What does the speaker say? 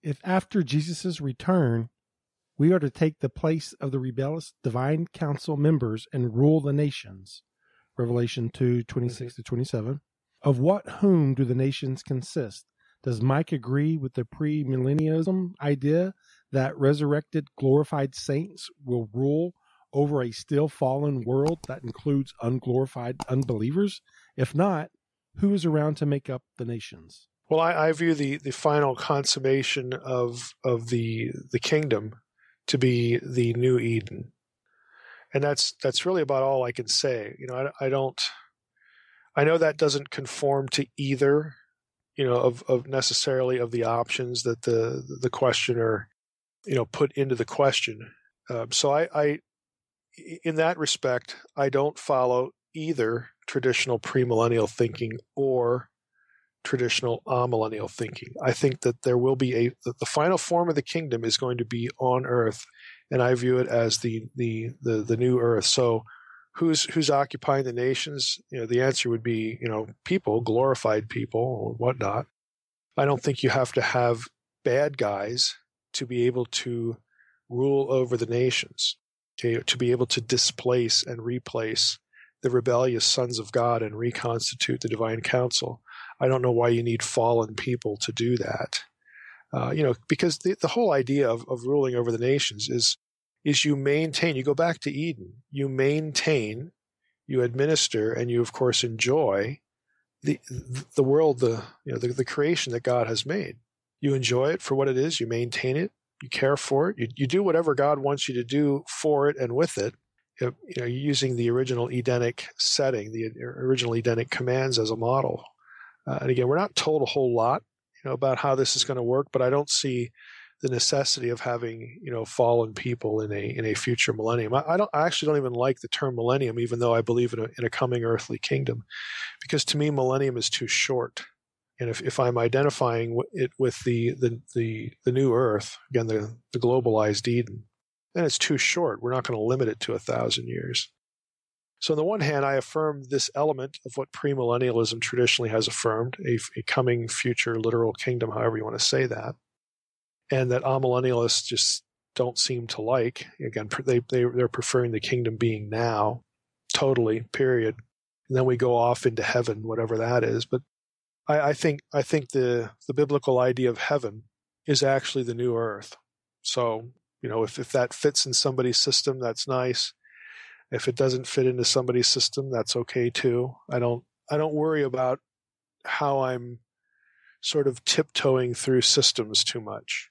if after Jesus' return, we are to take the place of the rebellious divine council members and rule the nations, Revelation 2:26-27, of whom do the nations consist? Does Mike agree with the premillennialism idea that resurrected, glorified saints will rule over a still fallen world that includes unglorified unbelievers? If not, who is around to make up the nations? Well, I view the final consummation of the kingdom to be the new Eden, and that's really about all I can say. I know that doesn't conform to either, of necessarily of the options that the questioner, put into the question. So I, in that respect, I don't follow either traditional premillennial thinking or traditional amillennial thinking. I think that there will be the final form of the kingdom is going to be on earth, and I view it as the new earth. So who's occupying the nations? The answer would be, people, glorified people or whatnot. I don't think you have to have bad guys to be able to rule over the nations, to be able to displace and replace the rebellious sons of God and reconstitute the divine council. I don't know why you need fallen people to do that. Because the whole idea of ruling over the nations is you maintain, you go back to Eden, you maintain, you administer, and you of course enjoy the world, the creation that God has made. You enjoy it for what it is, you maintain it, you care for it, you do whatever God wants you to do for it and with it. Using the original Edenic setting, the original Edenic commands as a model. And again, we're not told a whole lot, about how this is going to work, but I don't see the necessity of having, fallen people in a future millennium. I actually don't even like the term millennium, even though I believe in a coming earthly kingdom, because to me, millennium is too short. And if I'm identifying it with the new earth, again, the globalized Eden, then it's too short. We're not going to limit it to 1,000 years. So on the one hand, I affirm this element of what premillennialism traditionally has affirmed, a coming future literal kingdom, however you want to say that, and that amillennialists just don't seem to like. Again, they're preferring the kingdom being now, totally, period. And then we go off into heaven, whatever that is. But I think the biblical idea of heaven is actually the new earth. So, if that fits in somebody's system, that's nice. If it doesn't fit into somebody's system, that's okay too. I don't worry about how I'm sort of tiptoeing through systems too much.